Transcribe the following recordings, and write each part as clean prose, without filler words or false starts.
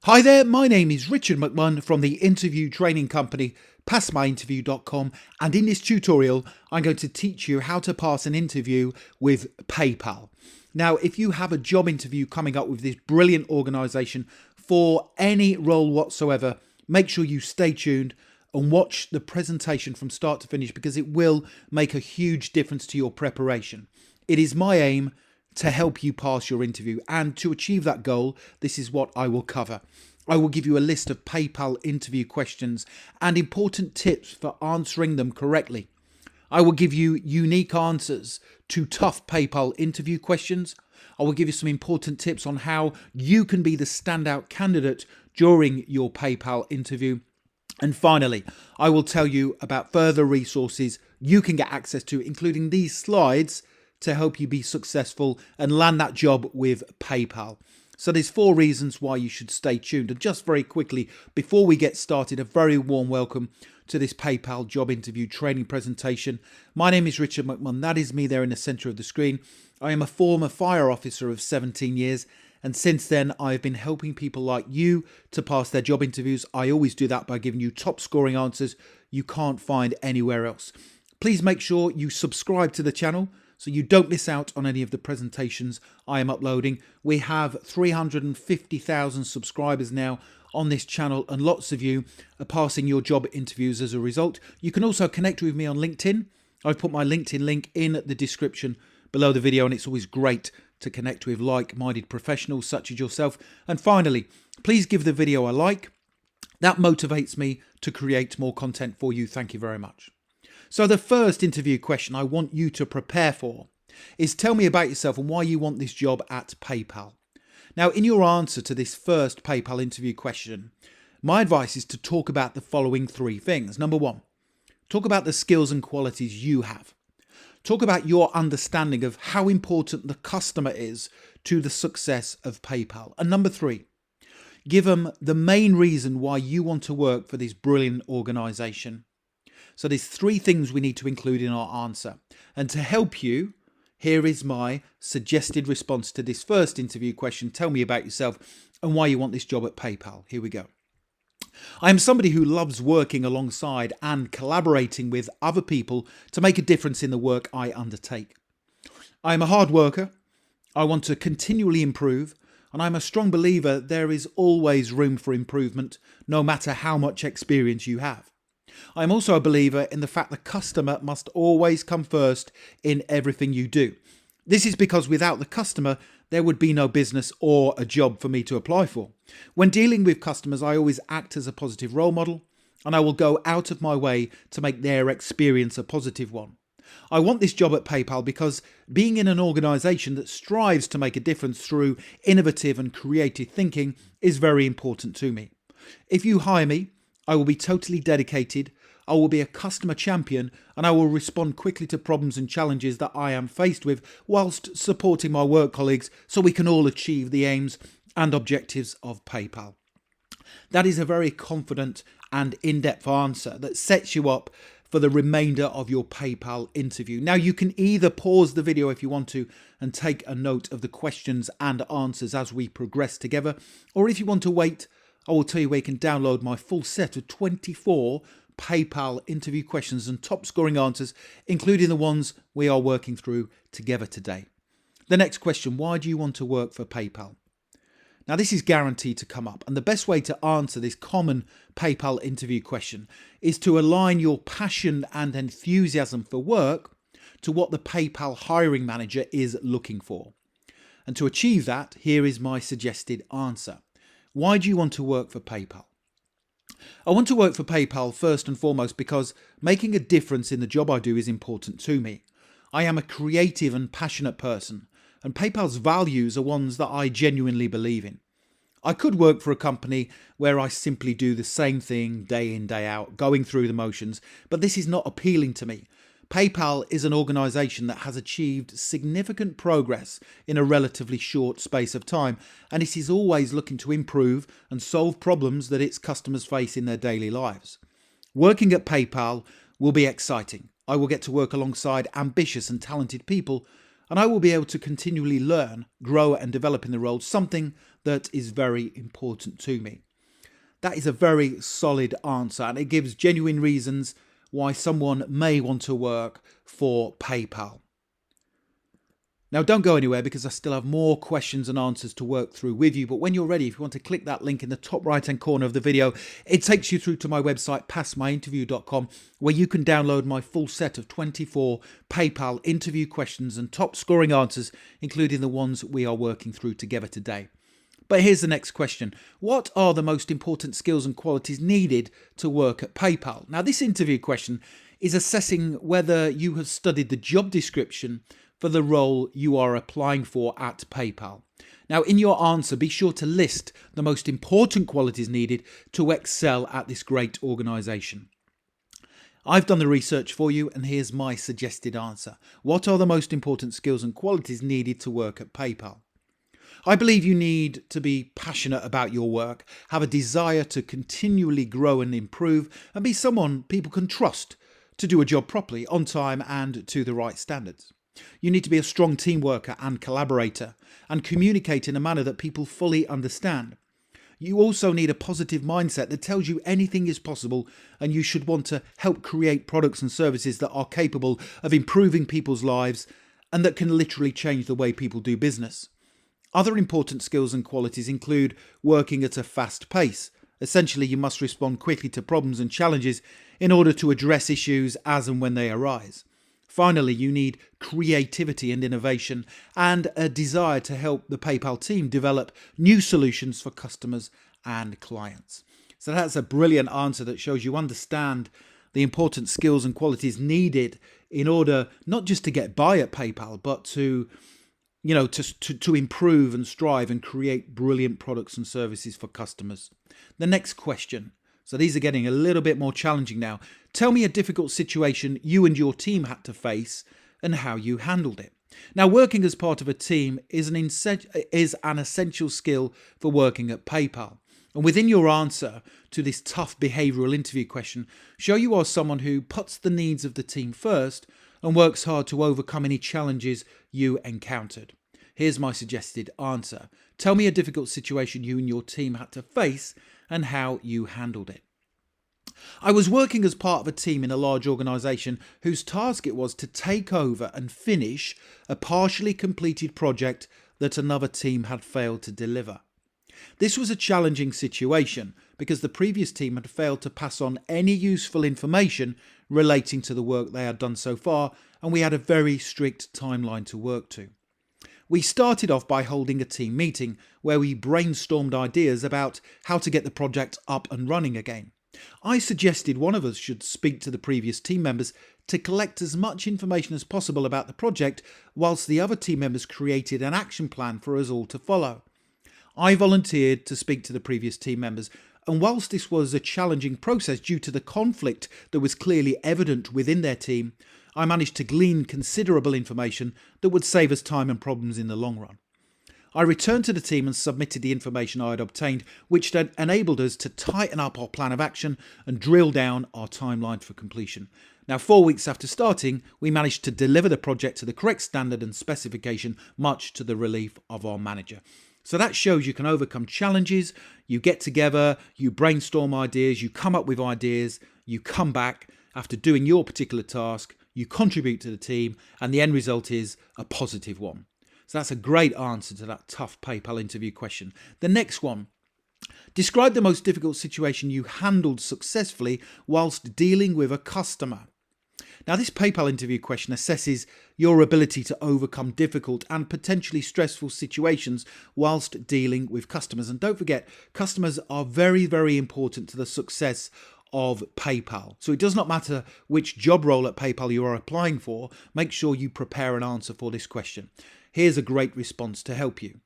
Hi there, my name is Richard McMunn from the interview training company passmyinterview.com, and in this tutorial I'm going to teach you how to pass an interview with PayPal. Now, if you have a job interview coming up with this brilliant organisation for any role whatsoever, make sure you stay tuned and watch the presentation from start to finish because it will make a huge difference to your preparation. It is my aim to help you pass your interview, and to achieve that goal, this is what I will cover. I will give you a list of PayPal interview questions and important tips for answering them correctly. I will give you unique answers to tough PayPal interview questions. I will give you some important tips on how you can be the standout candidate during your PayPal interview. And finally, I will tell you about further resources you can get access to, including these slides, to help you be successful and land that job with PayPal. So there's 4 reasons why you should stay tuned. And just very quickly, before we get started, a very warm welcome to this PayPal job interview training presentation. My name is Richard McMunn. That is me there in the centre of the screen. I am a former fire officer of 17 years. And since then, I've been helping people like you to pass their job interviews. I always do that by giving you top scoring answers you can't find anywhere else. Please make sure you subscribe to the channel so you don't miss out on any of the presentations I am uploading. We have 350,000 subscribers now on this channel, and lots of you are passing your job interviews as a result. You can also connect with me on LinkedIn. I've put my LinkedIn link in the description below the video, and it's always great to connect with like-minded professionals such as yourself. And finally, please give the video a like. That motivates me to create more content for you. Thank you very much. So the first interview question I want you to prepare for is tell me about yourself and why you want this job at PayPal. Now, in your answer to this first PayPal interview question, my advice is to talk about the following 3 things. Number 1, talk about the skills and qualities you have. Talk about your understanding of how important the customer is to the success of PayPal. And number 3, give them the main reason why you want to work for this brilliant organisation. So there's 3 things we need to include in our answer. And to help you, here is my suggested response to this first interview question. Tell me about yourself and why you want this job at PayPal. Here we go. I am somebody who loves working alongside and collaborating with other people to make a difference in the work I undertake. I am a hard worker. I want to continually improve, and I'm a strong believer there is always room for improvement, no matter how much experience you have. I'm also a believer in the fact the customer must always come first in everything you do. This is because without the customer, there would be no business or a job for me to apply for. When dealing with customers, I always act as a positive role model, and I will go out of my way to make their experience a positive one. I want this job at PayPal because being in an organisation that strives to make a difference through innovative and creative thinking is very important to me. If you hire me, I will be totally dedicated, I will be a customer champion, and I will respond quickly to problems and challenges that I am faced with whilst supporting my work colleagues so we can all achieve the aims and objectives of PayPal. That is a very confident and in-depth answer that sets you up for the remainder of your PayPal interview. Now, you can either pause the video if you want to and take a note of the questions and answers as we progress together, or if you want to wait, I will tell you where you can download my full set of 24 PayPal interview questions and top scoring answers, including the ones we are working through together today. The next question, why do you want to work for PayPal? Now, this is guaranteed to come up, and the best way to answer this common PayPal interview question is to align your passion and enthusiasm for work to what the PayPal hiring manager is looking for. And to achieve that, here is my suggested answer. Why do you want to work for PayPal? I want to work for PayPal first and foremost because making a difference in the job I do is important to me. I am a creative and passionate person, and PayPal's values are ones that I genuinely believe in. I could work for a company where I simply do the same thing day in, day out, going through the motions, but this is not appealing to me. PayPal is an organisation that has achieved significant progress in a relatively short space of time, and it is always looking to improve and solve problems that its customers face in their daily lives. Working at PayPal will be exciting. I will get to work alongside ambitious and talented people, and I will be able to continually learn, grow and develop in the role, something that is very important to me. That is a very solid answer, and it gives genuine reasons why someone may want to work for PayPal. Now, don't go anywhere because I still have more questions and answers to work through with you. But when you're ready, if you want to click that link in the top right-hand corner of the video, it takes you through to my website, passmyinterview.com, where you can download my full set of 24 PayPal interview questions and top scoring answers, including the ones we are working through together today. But here's the next question. What are the most important skills and qualities needed to work at PayPal? Now, this interview question is assessing whether you have studied the job description for the role you are applying for at PayPal. Now, in your answer, be sure to list the most important qualities needed to excel at this great organisation. I've done the research for you, and here's my suggested answer. What are the most important skills and qualities needed to work at PayPal? I believe you need to be passionate about your work, have a desire to continually grow and improve, and be someone people can trust to do a job properly, on time, and to the right standards. You need to be a strong team worker and collaborator, and communicate in a manner that people fully understand. You also need a positive mindset that tells you anything is possible, and you should want to help create products and services that are capable of improving people's lives and that can literally change the way people do business. Other important skills and qualities include working at a fast pace. Essentially, you must respond quickly to problems and challenges in order to address issues as and when they arise. Finally, you need creativity and innovation and a desire to help the PayPal team develop new solutions for customers and clients. So that's a brilliant answer that shows you understand the important skills and qualities needed in order not just to get by at PayPal, but to improve and strive and create brilliant products and services for customers. The next question. So these are getting a little bit more challenging now. Tell me a difficult situation you and your team had to face and how you handled it. Now, working as part of a team is an essential skill for working at PayPal. And within your answer to this tough behavioural interview question, show you are someone who puts the needs of the team first and works hard to overcome any challenges you encountered. Here's my suggested answer. Tell me a difficult situation you and your team had to face and how you handled it. I was working as part of a team in a large organisation whose task it was to take over and finish a partially completed project that another team had failed to deliver. This was a challenging situation because the previous team had failed to pass on any useful information relating to the work they had done so far, and we had a very strict timeline to work to. We started off by holding a team meeting where we brainstormed ideas about how to get the project up and running again. I suggested one of us should speak to the previous team members to collect as much information as possible about the project, whilst the other team members created an action plan for us all to follow. I volunteered to speak to the previous team members, and whilst this was a challenging process due to the conflict that was clearly evident within their team, I managed to glean considerable information that would save us time and problems in the long run. I returned to the team and submitted the information I had obtained, which then enabled us to tighten up our plan of action and drill down our timeline for completion. Now, 4 weeks after starting, we managed to deliver the project to the correct standard and specification, much to the relief of our manager. So that shows you can overcome challenges, you get together, you brainstorm ideas, you come up with ideas, you come back after doing your particular task, you contribute to the team, and the end result is a positive one. So that's a great answer to that tough PayPal interview question. The next one. Describe the most difficult situation you handled successfully whilst dealing with a customer. Now, this PayPal interview question assesses your ability to overcome difficult and potentially stressful situations whilst dealing with customers. And don't forget, customers are very, very important to the success of PayPal. So it does not matter which job role at PayPal you are applying for, make sure you prepare an answer for this question. Here's a great response to help you.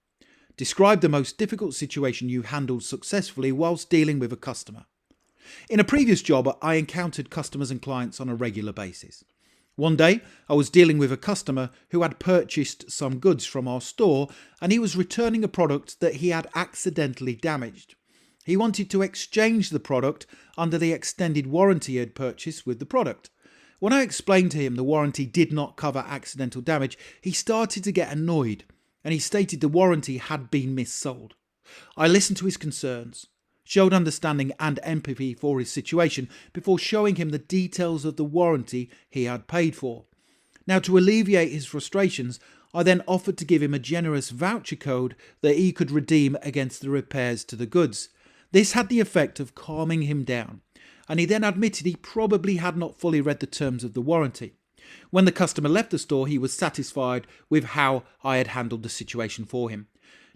Describe the most difficult situation you handled successfully whilst dealing with a customer. In a previous job, I encountered customers and clients on a regular basis. One day, I was dealing with a customer who had purchased some goods from our store, and he was returning a product that he had accidentally damaged. He wanted to exchange the product under the extended warranty he had purchased with the product. When I explained to him the warranty did not cover accidental damage, he started to get annoyed, and he stated the warranty had been missold. I listened to his concerns, showed understanding and empathy for his situation before showing him the details of the warranty he had paid for. Now, to alleviate his frustrations, I then offered to give him a generous voucher code that he could redeem against the repairs to the goods. This had the effect of calming him down, and he then admitted he probably had not fully read the terms of the warranty. When the customer left the store, he was satisfied with how I had handled the situation for him.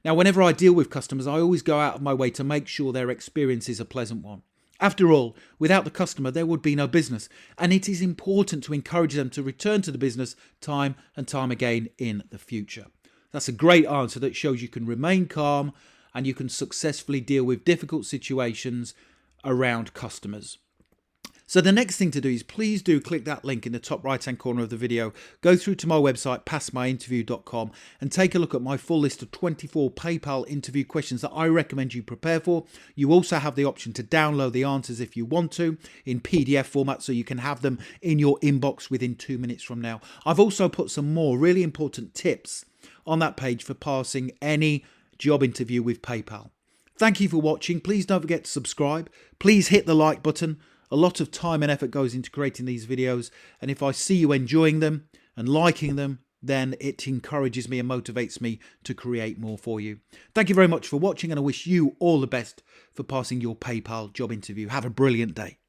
Now, whenever I deal with customers, I always go out of my way to make sure their experience is a pleasant one. After all, without the customer, there would be no business, and it is important to encourage them to return to the business time and time again in the future. That's a great answer that shows you can remain calm and you can successfully deal with difficult situations around customers. So the next thing to do is please do click that link in the top right hand corner of the video, go through to my website passmyinterview.com and take a look at my full list of 24 PayPal interview questions that I recommend you prepare for. You also have the option to download the answers if you want to in PDF format so you can have them in your inbox within 2 minutes from now. I've also put some more really important tips on that page for passing any job interview with PayPal. Thank you for watching. Please don't forget to subscribe. Please hit the like button. A lot of time and effort goes into creating these videos, and if I see you enjoying them and liking them, then it encourages me and motivates me to create more for you. Thank you very much for watching, and I wish you all the best for passing your PayPal job interview. Have a brilliant day.